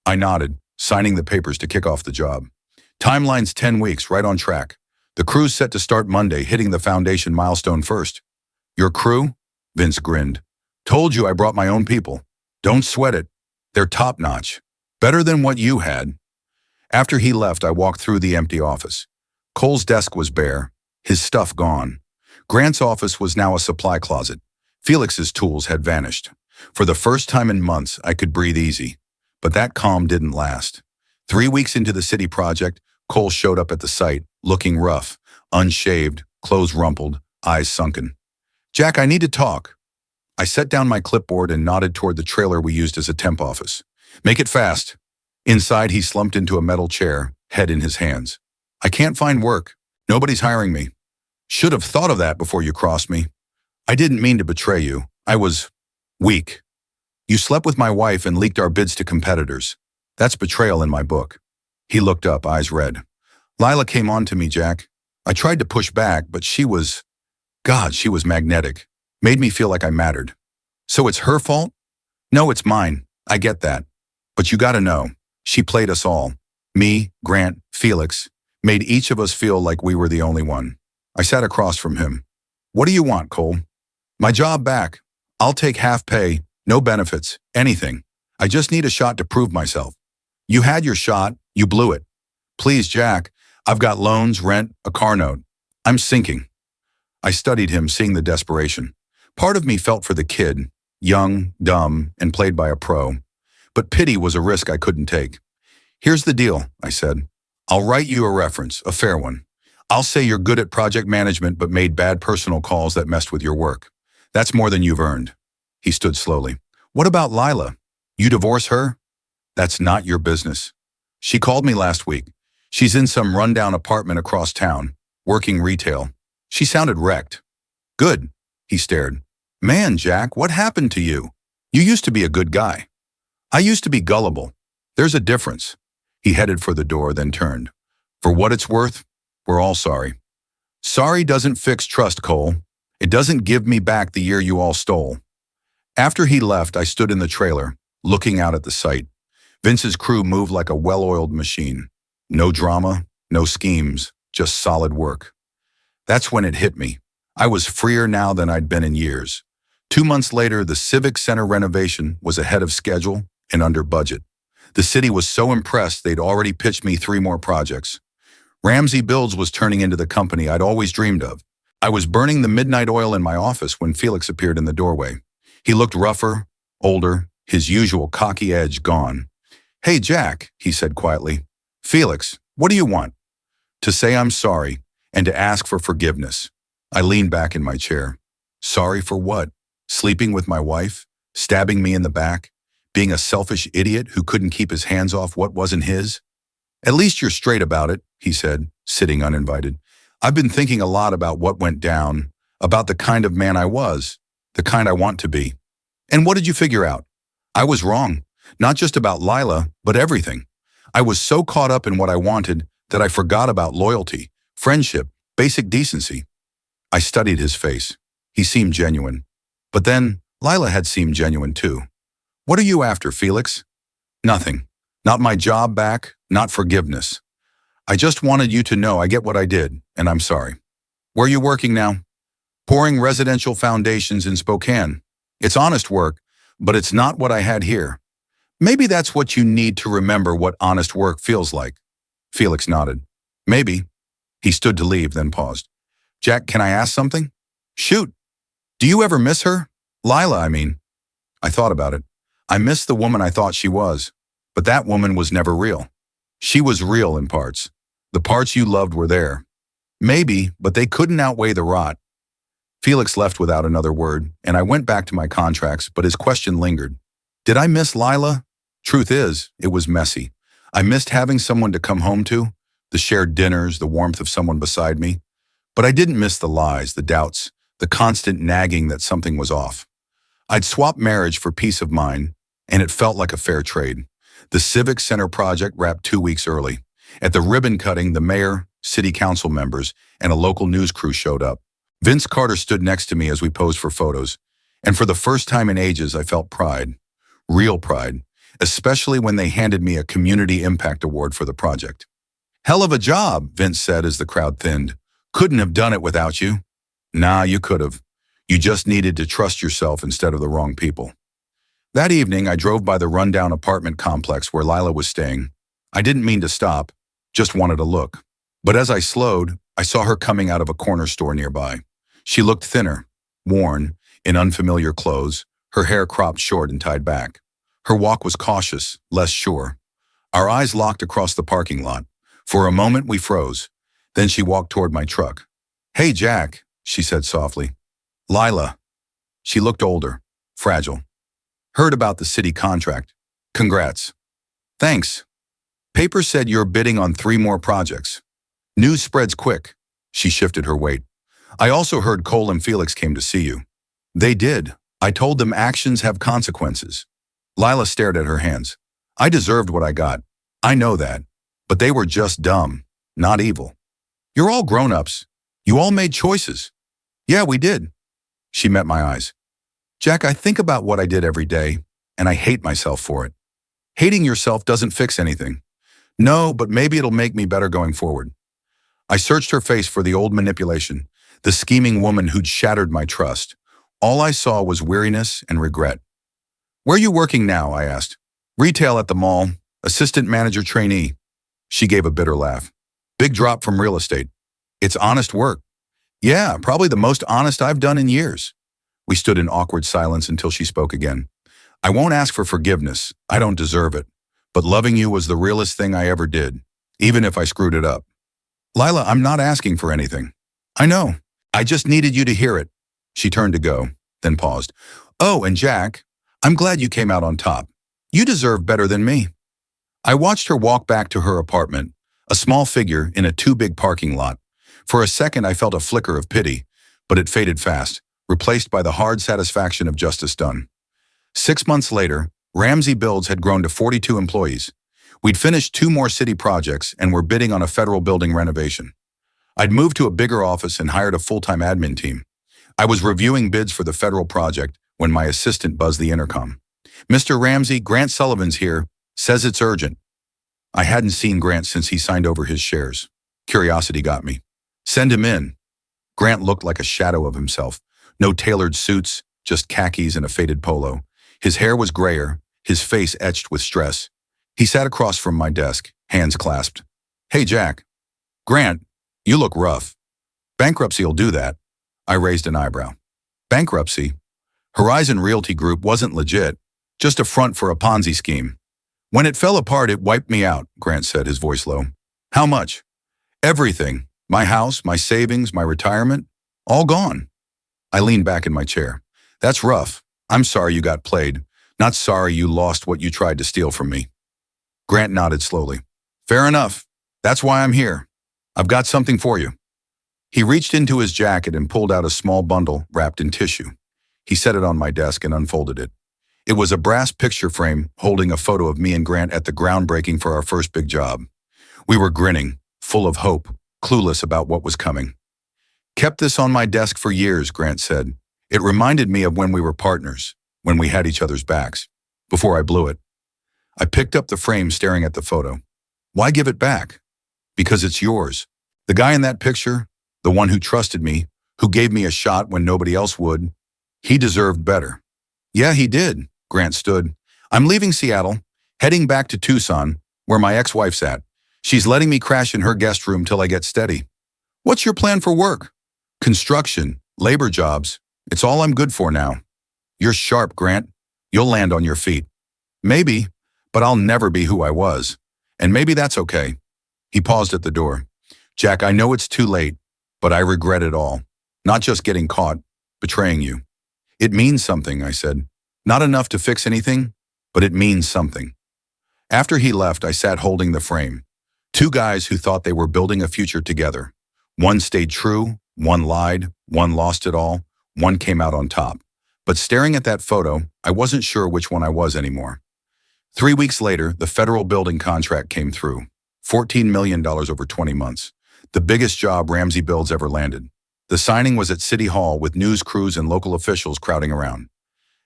Speaker 1: I nodded, signing the papers to kick off the job. Timeline's 10 weeks, right on track. The crew's set to start Monday, hitting the foundation milestone first. Your crew? Vince grinned. Told you I brought my own people. Don't sweat it. They're top-notch. Better than what you had. After he left, I walked through the empty office. Cole's desk was bare, his stuff gone. Grant's office was now a supply closet. Felix's tools had vanished. For the first time in months, I could breathe easy. But that calm didn't last. 3 weeks into the city project, Cole showed up at the site, looking rough, unshaved, clothes rumpled, eyes sunken. Jack, I need to talk. I set down my clipboard and nodded toward the trailer we used as a temp office. Make it fast. Inside, he slumped into a metal chair, head in his hands. I can't find work. Nobody's hiring me. Should have thought of that before you crossed me. I didn't mean to betray you. I was weak. You slept with my wife and leaked our bids to competitors. That's betrayal in my book. He looked up, eyes red. Lila came on to me, Jack. I tried to push back, but she was magnetic. Made me feel like I mattered. So it's her fault? No, it's mine. I get that. But you gotta know, she played us all. Me, Grant, Felix, made each of us feel like we were the only one. I sat across from him. What do you want, Cole? My job back. I'll take half pay, no benefits, anything. I just need a shot to prove myself. You had your shot, you blew it. Please, Jack, I've got loans, rent, a car note. I'm sinking. I studied him, seeing the desperation. Part of me felt for the kid, young, dumb, and played by a pro. But pity was a risk I couldn't take. Here's the deal, I said. I'll write you a reference, a fair one. I'll say you're good at project management but made bad personal calls that messed with your work. That's more than you've earned. He stood slowly. What about Lila? You divorce her? That's not your business. She called me last week. She's in some rundown apartment across town, working retail. She sounded wrecked. Good, he stared. Man, Jack, what happened to you? You used to be a good guy. I used to be gullible. There's a difference. He headed for the door, then turned. For what it's worth, we're all sorry. Sorry doesn't fix trust, Cole. It doesn't give me back the year you all stole. After he left, I stood in the trailer, looking out at the site. Vince's crew moved like a well-oiled machine. No drama, no schemes, just solid work. That's when it hit me. I was freer now than I'd been in years. 2 months later, the Civic Center renovation was ahead of schedule and under budget. The city was so impressed they'd already pitched me 3 more projects. Ramsey Builds was turning into the company I'd always dreamed of. I was burning the midnight oil in my office when Felix appeared in the doorway. He looked rougher, older, his usual cocky edge gone. Hey, Jack, he said quietly. Felix, what do you want? To say I'm sorry and to ask for forgiveness. I leaned back in my chair. Sorry for what? Sleeping with my wife? Stabbing me in the back? Being a selfish idiot who couldn't keep his hands off what wasn't his? At least you're straight about it, he said, sitting uninvited. I've been thinking a lot about what went down, about the kind of man I was, the kind I want to be. And what did you figure out? I was wrong, not just about Lila, but everything. I was so caught up in what I wanted that I forgot about loyalty, friendship, basic decency. I studied his face. He seemed genuine. But then, Lila had seemed genuine too. What are you after, Felix? Nothing. Not my job back, not forgiveness. I just wanted you to know I get what I did, and I'm sorry. Where are you working now? Pouring residential foundations in Spokane. It's honest work, but it's not what I had here. Maybe that's what you need to remember what honest work feels like. Felix nodded. Maybe. He stood to leave, then paused. Jack, can I ask something? Shoot. Do you ever miss her? Lila, I mean. I thought about it. I miss the woman I thought she was. But that woman was never real. She was real in parts. The parts you loved were there. Maybe, but they couldn't outweigh the rot. Felix left without another word, and I went back to my contracts, but his question lingered. Did I miss Lila? Truth is, it was messy. I missed having someone to come home to, the shared dinners, the warmth of someone beside me. But I didn't miss the lies, the doubts, the constant nagging that something was off. I'd swapped marriage for peace of mind, and it felt like a fair trade. The Civic Center project wrapped 2 weeks early. At the ribbon cutting, the mayor, city council members, and a local news crew showed up. Vince Carter stood next to me as we posed for photos, and for the first time in ages, I felt pride. Real pride, especially when they handed me a Community Impact Award for the project. Hell of a job, Vince said as the crowd thinned. Couldn't have done it without you. Nah, you could have. You just needed to trust yourself instead of the wrong people. That evening, I drove by the rundown apartment complex where Lila was staying. I didn't mean to stop, just wanted to look. But as I slowed, I saw her coming out of a corner store nearby. She looked thinner, worn, in unfamiliar clothes, her hair cropped short and tied back. Her walk was cautious, less sure. Our eyes locked across the parking lot. For a moment, we froze. Then she walked toward my truck. Hey, Jack, she said softly. Lila. She looked older, fragile. Heard about the city contract. Congrats. Thanks. Paper said you're bidding on 3 more projects. News spreads quick. She shifted her weight. I also heard Cole and Felix came to see you. They did. I told them actions have consequences. Lila stared at her hands. I deserved what I got. I know that. But they were just dumb, not evil. You're all grown-ups. You all made choices. Yeah, we did. She met my eyes. Jack, I think about what I did every day, and I hate myself for it. Hating yourself doesn't fix anything. No, but maybe it'll make me better going forward. I searched her face for the old manipulation, the scheming woman who'd shattered my trust. All I saw was weariness and regret. Where are you working now? I asked. Retail at the mall, assistant manager trainee. She gave a bitter laugh. Big drop from real estate. It's honest work. Yeah, probably the most honest I've done in years. We stood in awkward silence until she spoke again. I won't ask for forgiveness. I don't deserve it. But loving you was the realest thing I ever did, even if I screwed it up. Lila, I'm not asking for anything. I know. I just needed you to hear it. She turned to go, then paused. Oh, and Jack, I'm glad you came out on top. You deserve better than me. I watched her walk back to her apartment, a small figure in a too-big parking lot. For a second, I felt a flicker of pity, but it faded fast, replaced by the hard satisfaction of justice done. 6 months later, Ramsey Builds had grown to 42 employees. We'd finished 2 more city projects and were bidding on a federal building renovation. I'd moved to a bigger office and hired a full-time admin team. I was reviewing bids for the federal project when my assistant buzzed the intercom. Mr. Ramsey, Grant Sullivan's here. Says it's urgent. I hadn't seen Grant since he signed over his shares. Curiosity got me. Send him in. Grant looked like a shadow of himself. No tailored suits, just khakis and a faded polo. His hair was grayer, his face etched with stress. He sat across from my desk, hands clasped. Hey, Jack. Grant, you look rough. Bankruptcy'll do that. I raised an eyebrow. Bankruptcy? Horizon Realty Group wasn't legit, just a front for a Ponzi scheme. When it fell apart, it wiped me out, Grant said, his voice low. How much? Everything. My house, my savings, my retirement, all gone. I leaned back in my chair. That's rough. I'm sorry you got played. Not sorry you lost what you tried to steal from me. Grant nodded slowly. Fair enough. That's why I'm here. I've got something for you. He reached into his jacket and pulled out a small bundle wrapped in tissue. He set it on my desk and unfolded it. It was a brass picture frame holding a photo of me and Grant at the groundbreaking for our first big job. We were grinning, full of hope, clueless about what was coming. Kept this on my desk for years, Grant said. It reminded me of when we were partners, when we had each other's backs, before I blew it. I picked up the frame staring at the photo. Why give it back? Because it's yours. The guy in that picture, the one who trusted me, who gave me a shot when nobody else would, he deserved better. Yeah, he did. Grant stood. I'm leaving Seattle, heading back to Tucson, where my ex-wife's at. She's letting me crash in her guest room till I get steady. What's your plan for work? Construction, labor jobs. It's all I'm good for now. You're sharp, Grant. You'll land on your feet. Maybe, but I'll never be who I was. And maybe that's okay. He paused at the door. Jack, I know it's too late, but I regret it all. Not just getting caught, betraying you. It means something, I said. Not enough to fix anything, but it means something. After he left, I sat holding the frame. 2 guys who thought they were building a future together. One stayed true, one lied, one lost it all, one came out on top. But staring at that photo, I wasn't sure which one I was anymore. 3 weeks later, the federal building contract came through. $14 million over 20 months. The biggest job Ramsey Builds ever landed. The signing was at City Hall with news crews and local officials crowding around.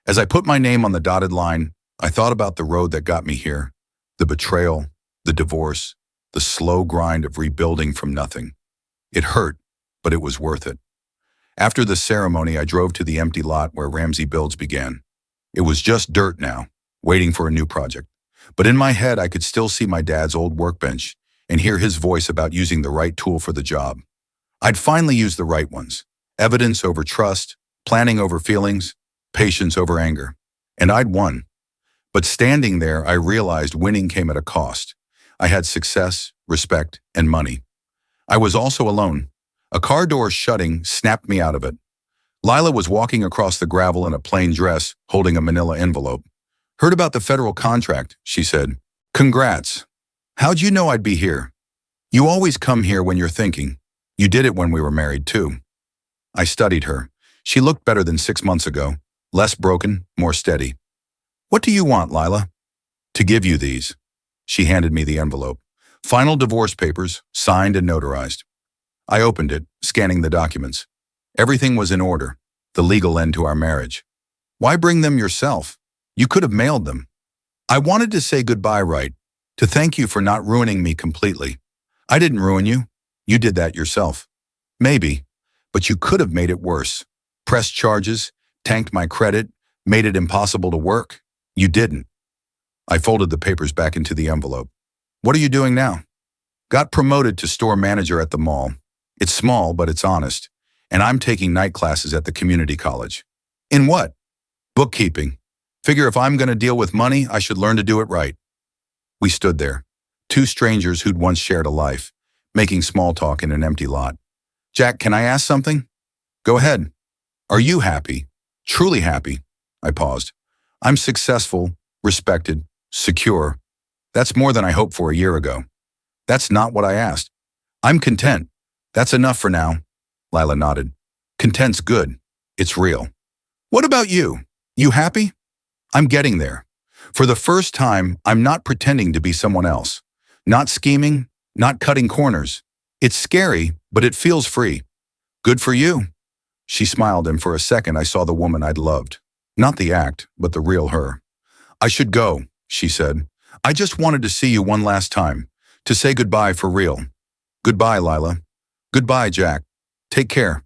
Speaker 1: As I put my name on the dotted line, I thought about the road that got me here. The betrayal, the divorce, the slow grind of rebuilding from nothing. It hurt, but it was worth it. After the ceremony, I drove to the empty lot where Ramsey Builds began. It was just dirt now, waiting for a new project. But in my head, I could still see my dad's old workbench and hear his voice about using the right tool for the job. I'd finally used the right ones. Evidence over trust, planning over feelings, patience over anger. And I'd won. But standing there, I realized winning came at a cost. I had success, respect, and money. I was also alone. A car door shutting snapped me out of it. Lila was walking across the gravel in a plain dress, holding a manila envelope. Heard about the federal contract, she said. Congrats. How'd you know I'd be here? You always come here when you're thinking. You did it when we were married, too. I studied her. She looked better than 6 months ago. Less broken, more steady. What do you want, Lila? To give you these. She handed me the envelope. Final divorce papers, signed and notarized. I opened it, scanning the documents. Everything was in order. The legal end to our marriage. Why bring them yourself? You could have mailed them. I wanted to say goodbye right, to thank you for not ruining me completely. I didn't ruin you. You did that yourself. Maybe, but you could have made it worse. Pressed charges, tanked my credit, made it impossible to work. You didn't. I folded the papers back into the envelope. What are you doing now? Got promoted to store manager at the mall. It's small, but it's honest. And I'm taking night classes at the community college. In what? Bookkeeping. Figure if I'm going to deal with money, I should learn to do it right. We stood there, two strangers who'd once shared a life, making small talk in an empty lot. Jack, can I ask something? Go ahead. Are you happy? Truly happy? I paused. I'm successful, respected, secure. That's more than I hoped for a year ago. That's not what I asked. I'm content. That's enough for now. Lila nodded. Content's good. It's real. What about you? You happy? I'm getting there. For the first time, I'm not pretending to be someone else. Not scheming, not cutting corners. It's scary, but it feels free. Good for you. She smiled, and for a second I saw the woman I'd loved. Not the act, but the real her. I should go, she said. I just wanted to see you one last time, to say goodbye for real. Goodbye, Lila. Goodbye, Jack. Take care.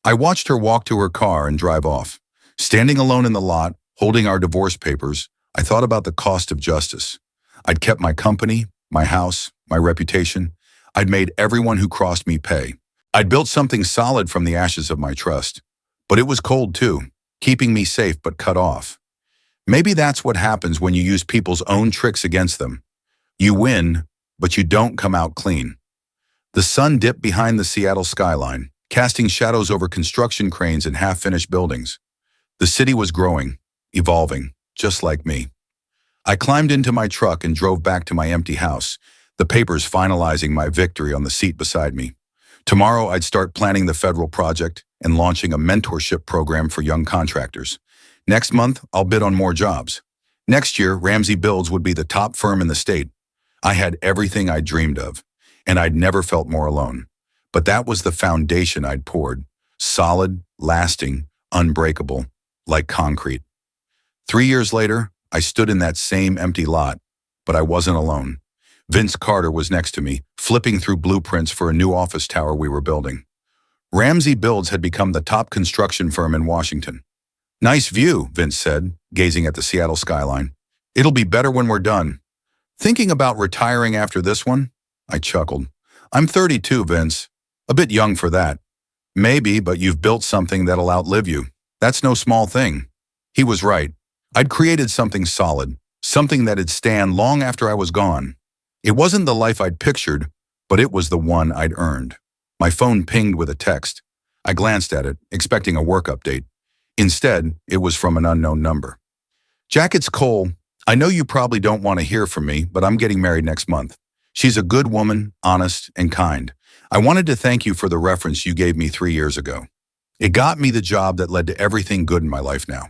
Speaker 1: I watched her walk to her car and drive off. Standing alone in the lot, holding our divorce papers, I thought about the cost of justice. I'd kept my company, my house, my reputation. I'd made everyone who crossed me pay. I'd built something solid from the ashes of my trust. But it was cold too, keeping me safe but cut off. Maybe that's what happens when you use people's own tricks against them. You win, but you don't come out clean. The sun dipped behind the Seattle skyline, casting shadows over construction cranes and half-finished buildings. The city was growing, evolving, just like me. I climbed into my truck and drove back to my empty house, the papers finalizing my victory on the seat beside me. Tomorrow I'd start planning the federal project and launching a mentorship program for young contractors. Next month, I'll bid on more jobs. Next year, Ramsey Builds would be the top firm in the state. I had everything I dreamed of, and I'd never felt more alone. But that was the foundation I'd poured, solid, lasting, unbreakable, like concrete. 3 years later, I stood in that same empty lot, but I wasn't alone. Vince Carter was next to me, flipping through blueprints for a new office tower we were building. Ramsey Builds had become the top construction firm in Washington. Nice view, Vince said, gazing at the Seattle skyline. It'll be better when we're done. Thinking about retiring after this one? I chuckled. I'm 32, Vince. A bit young for that. Maybe, but you've built something that'll outlive you. That's no small thing. He was right. I'd created something solid, something that'd stand long after I was gone. It wasn't the life I'd pictured, but it was the one I'd earned. My phone pinged with a text. I glanced at it, expecting a work update. Instead, it was from an unknown number. Jack, it's Cole. I know you probably don't want to hear from me, but I'm getting married next month. She's a good woman, honest, and kind. I wanted to thank you for the reference you gave me 3 years ago. It got me the job that led to everything good in my life now.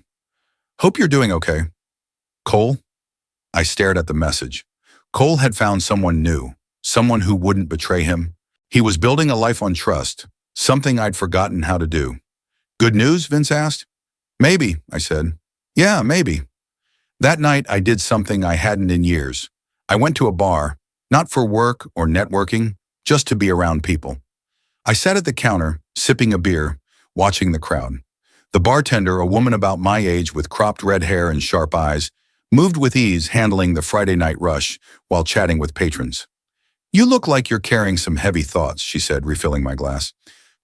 Speaker 1: Hope you're doing okay. Cole? I stared at the message. Cole had found someone new, someone who wouldn't betray him. He was building a life on trust, something I'd forgotten how to do. Good news? Vince asked. Maybe, I said. Yeah, maybe. That night, I did something I hadn't in years. I went to a bar, not for work or networking, just to be around people. I sat at the counter, sipping a beer, watching the crowd. The bartender, a woman about my age with cropped red hair and sharp eyes, moved with ease, handling the Friday night rush while chatting with patrons. You look like you're carrying some heavy thoughts, she said, refilling my glass.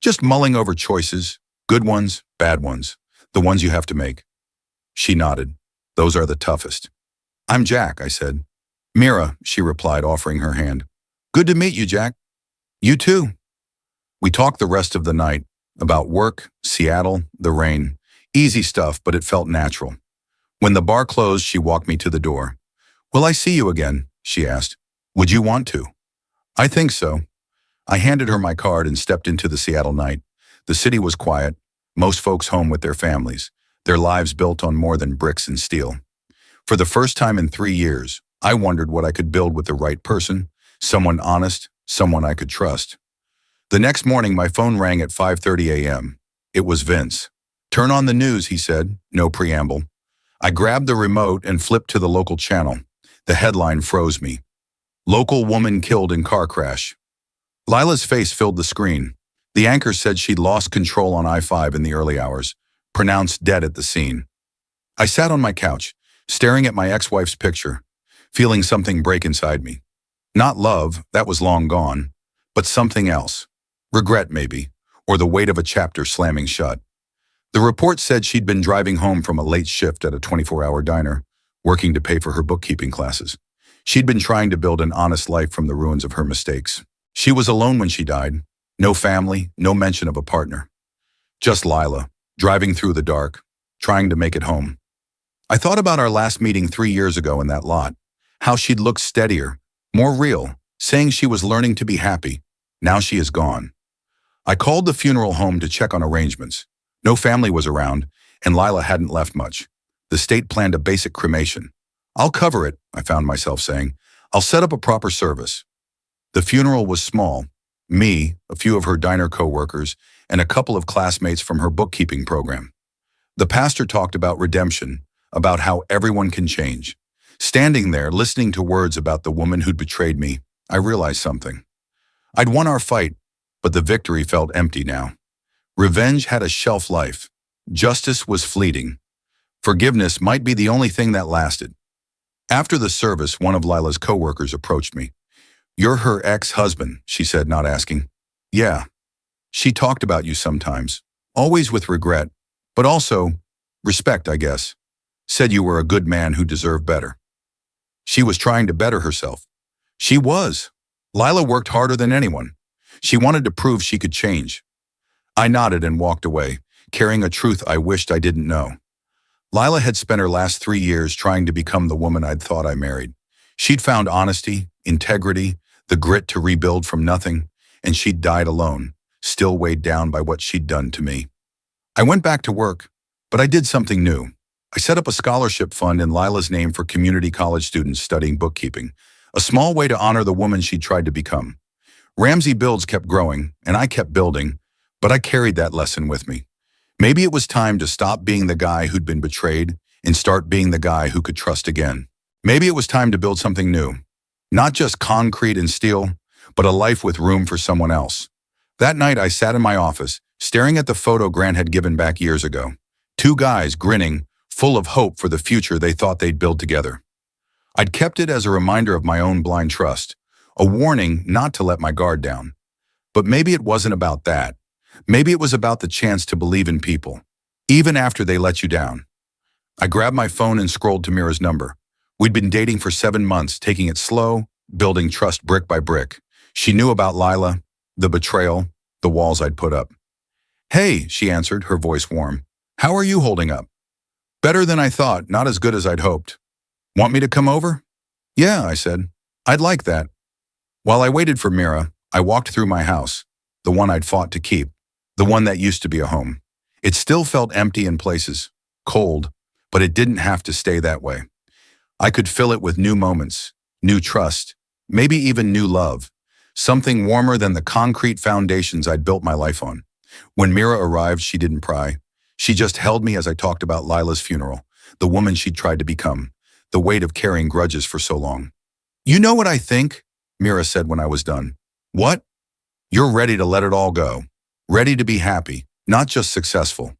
Speaker 1: Just mulling over choices, good ones, bad ones, the ones you have to make. She nodded. Those are the toughest. I'm Jack, I said. Mira, she replied, offering her hand. Good to meet you, Jack. You too. We talked the rest of the night about work, Seattle, the rain. Easy stuff, but it felt natural. When the bar closed, she walked me to the door. Will I see you again? She asked. Would you want to? I think so. I handed her my card and stepped into the Seattle night. The city was quiet, most folks home with their families, their lives built on more than bricks and steel. For the first time in 3 years, I wondered what I could build with the right person, someone honest, someone I could trust. The next morning, my phone rang at 5:30 a.m. It was Vince. Turn on the news, he said, no preamble. I grabbed the remote and flipped to the local channel. The headline froze me. Local woman killed in car crash. Lila's face filled the screen. The anchor said she'd lost control on I-5 in the early hours, pronounced dead at the scene. I sat on my couch, staring at my ex-wife's picture, feeling something break inside me. Not love, that was long gone, but something else. Regret, maybe, or the weight of a chapter slamming shut. The report said she'd been driving home from a late shift at a 24-hour diner, working to pay for her bookkeeping classes. She'd been trying to build an honest life from the ruins of her mistakes. She was alone when she died. No family, no mention of a partner. Just Lila, driving through the dark, trying to make it home. I thought about our last meeting 3 years ago in that lot, how she'd looked steadier, more real, saying she was learning to be happy. Now she is gone. I called the funeral home to check on arrangements. No family was around, and Lila hadn't left much. The state planned a basic cremation. I'll cover it, I found myself saying. I'll set up a proper service. The funeral was small. Me, a few of her diner co-workers, and a couple of classmates from her bookkeeping program. The pastor talked about redemption, about how everyone can change. Standing there, listening to words about the woman who'd betrayed me, I realized something. I'd won our fight, but the victory felt empty now. Revenge had a shelf life. Justice was fleeting. Forgiveness might be the only thing that lasted. After the service, one of Lila's co-workers approached me. "You're her ex-husband," she said, not asking. "Yeah. She talked about you sometimes, always with regret, but also respect, I guess. Said you were a good man who deserved better." She was trying to better herself. She was. Lila worked harder than anyone. She wanted to prove she could change. I nodded and walked away, carrying a truth I wished I didn't know. Lila had spent her last 3 years trying to become the woman I'd thought I married. She'd found honesty, integrity, the grit to rebuild from nothing, and she'd died alone, still weighed down by what she'd done to me. I went back to work, but I did something new. I set up a scholarship fund in Lila's name for community college students studying bookkeeping, a small way to honor the woman she'd tried to become. Ramsey Builds kept growing, and I kept building, but I carried that lesson with me. Maybe it was time to stop being the guy who'd been betrayed and start being the guy who could trust again. Maybe it was time to build something new. Not just concrete and steel, but a life with room for someone else. That night I sat in my office, staring at the photo Grant had given back years ago. 2 guys grinning, full of hope for the future they thought they'd build together. I'd kept it as a reminder of my own blind trust, a warning not to let my guard down. But maybe it wasn't about that. Maybe it was about the chance to believe in people, even after they let you down. I grabbed my phone and scrolled to Mira's number. We'd been dating for 7 months, taking it slow, building trust brick by brick. She knew about Lila, the betrayal, the walls I'd put up. "Hey," she answered, her voice warm. "How are you holding up?" "Better than I thought, not as good as I'd hoped." "Want me to come over?" "Yeah," I said. "I'd like that." While I waited for Mira, I walked through my house, the one I'd fought to keep, the one that used to be a home. It still felt empty in places, cold, but it didn't have to stay that way. I could fill it with new moments, new trust, maybe even new love, something warmer than the concrete foundations I'd built my life on. When Mira arrived, she didn't pry. She just held me as I talked about Lila's funeral, the woman she'd tried to become, the weight of carrying grudges for so long. "You know what I think?" Mira said when I was done. "What?" "You're ready to let it all go. Ready to be happy, not just successful."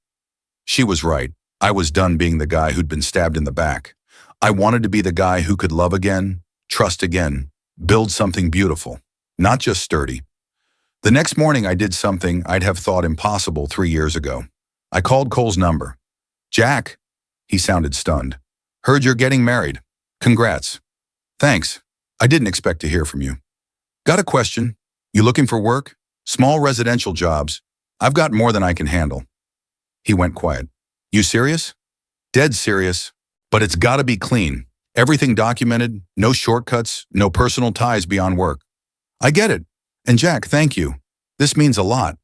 Speaker 1: She was right. I was done being the guy who'd been stabbed in the back. I wanted to be the guy who could love again, trust again, build something beautiful, not just sturdy. The next morning I did something I'd have thought impossible 3 years ago. I called Cole's number. "Jack," he sounded stunned. "Heard you're getting married. Congrats." "Thanks. I didn't expect to hear from you." "Got a question. You looking for work? Small residential jobs. I've got more than I can handle." He went quiet. "You serious?" "Dead serious. But it's gotta be clean. Everything documented, no shortcuts, no personal ties beyond work." "I get it. And Jack, thank you. This means a lot."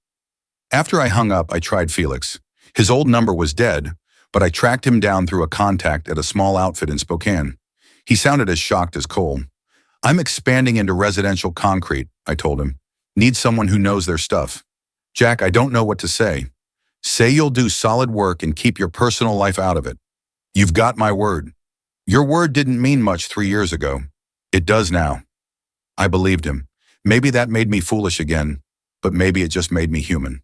Speaker 1: After I hung up, I tried Felix. His old number was dead, but I tracked him down through a contact at a small outfit in Spokane. He sounded as shocked as Cole. "I'm expanding into residential concrete," I told him. "Need someone who knows their stuff." "Jack, I don't know what to say. Say you'll do solid work and keep your personal life out of it. You've got my word. Your word didn't mean much 3 years ago. It does now. I believed him. Maybe that made me foolish again, but maybe it just made me human.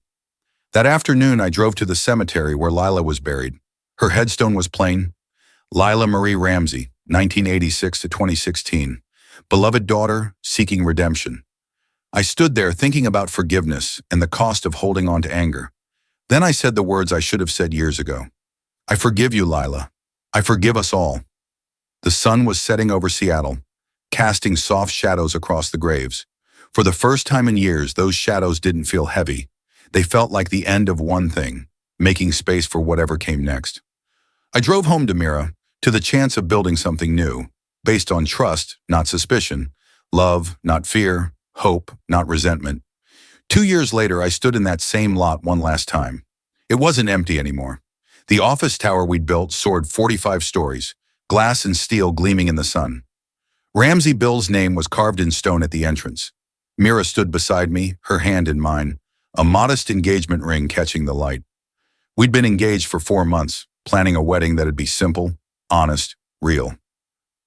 Speaker 1: That afternoon, I drove to the cemetery where Lila was buried. Her headstone was plain. Lila Marie Ramsey, 1986 to 2016. Beloved daughter, seeking redemption. I stood there thinking about forgiveness and the cost of holding on to anger. Then I said the words I should have said years ago. I forgive you, Lila. I forgive us all. The sun was setting over Seattle, casting soft shadows across the graves. For the first time in years, those shadows didn't feel heavy. They felt like the end of one thing, making space for whatever came next. I drove home to Mira, to the chance of building something new, based on trust, not suspicion, love, not fear, hope, not resentment. 2 years later, I stood in that same lot one last time. It wasn't empty anymore. The office tower we'd built soared 45 stories, glass and steel gleaming in the sun. Ramsey Builds' name was carved in stone at the entrance. Mira stood beside me, her hand in mine, a modest engagement ring catching the light. We'd been engaged for 4 months, planning a wedding that'd be simple, honest, real.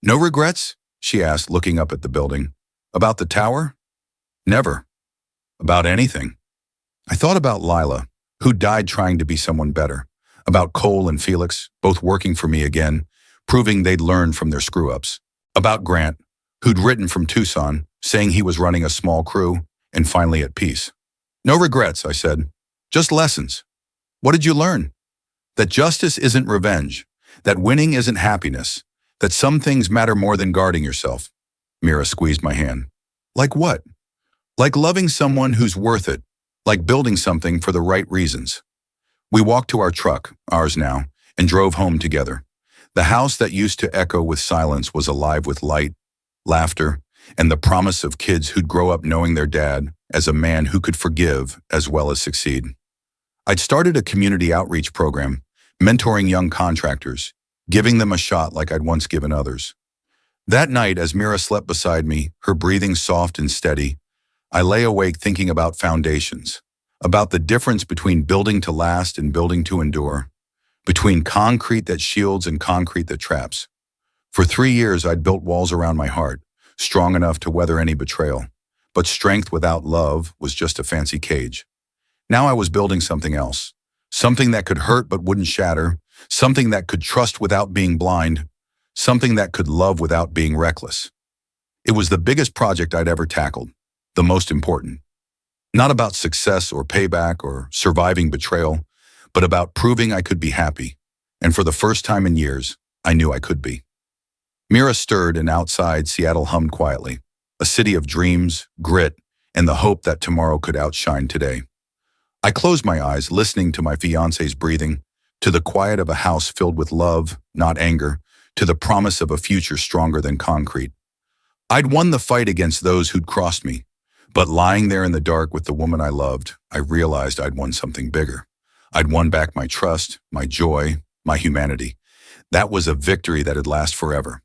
Speaker 1: No regrets? She asked, looking up at the building. About the tower? Never. About anything. I thought about Lila, who died trying to be someone better. About Cole and Felix, both working for me again, proving they'd learned from their screw-ups. About Grant, who'd written from Tucson, saying he was running a small crew, and finally at peace. No regrets, I said. Just lessons. What did you learn? That justice isn't revenge, that winning isn't happiness, that some things matter more than guarding yourself. Mira squeezed my hand. Like what? Like loving someone who's worth it, like building something for the right reasons. We walked to our truck, ours now, and drove home together. The house that used to echo with silence was alive with light, laughter, and the promise of kids who'd grow up knowing their dad as a man who could forgive as well as succeed. I'd started a community outreach program, mentoring young contractors, giving them a shot like I'd once given others. That night, as Mira slept beside me, her breathing soft and steady, I lay awake thinking about foundations, about the difference between building to last and building to endure, between concrete that shields and concrete that traps. For 3 years, I'd built walls around my heart, strong enough to weather any betrayal. But strength without love was just a fancy cage. Now I was building something else, something that could hurt but wouldn't shatter, something that could trust without being blind, something that could love without being reckless. It was the biggest project I'd ever tackled, the most important. Not about success or payback or surviving betrayal, but about proving I could be happy. And for the first time in years, I knew I could be. Mira stirred, and outside, Seattle hummed quietly, a city of dreams, grit, and the hope that tomorrow could outshine today. I closed my eyes, listening to my fiance's breathing, to the quiet of a house filled with love, not anger, to the promise of a future stronger than concrete. I'd won the fight against those who'd crossed me, but lying there in the dark with the woman I loved, I realized I'd won something bigger. I'd won back my trust, my joy, my humanity. That was a victory that'd last forever.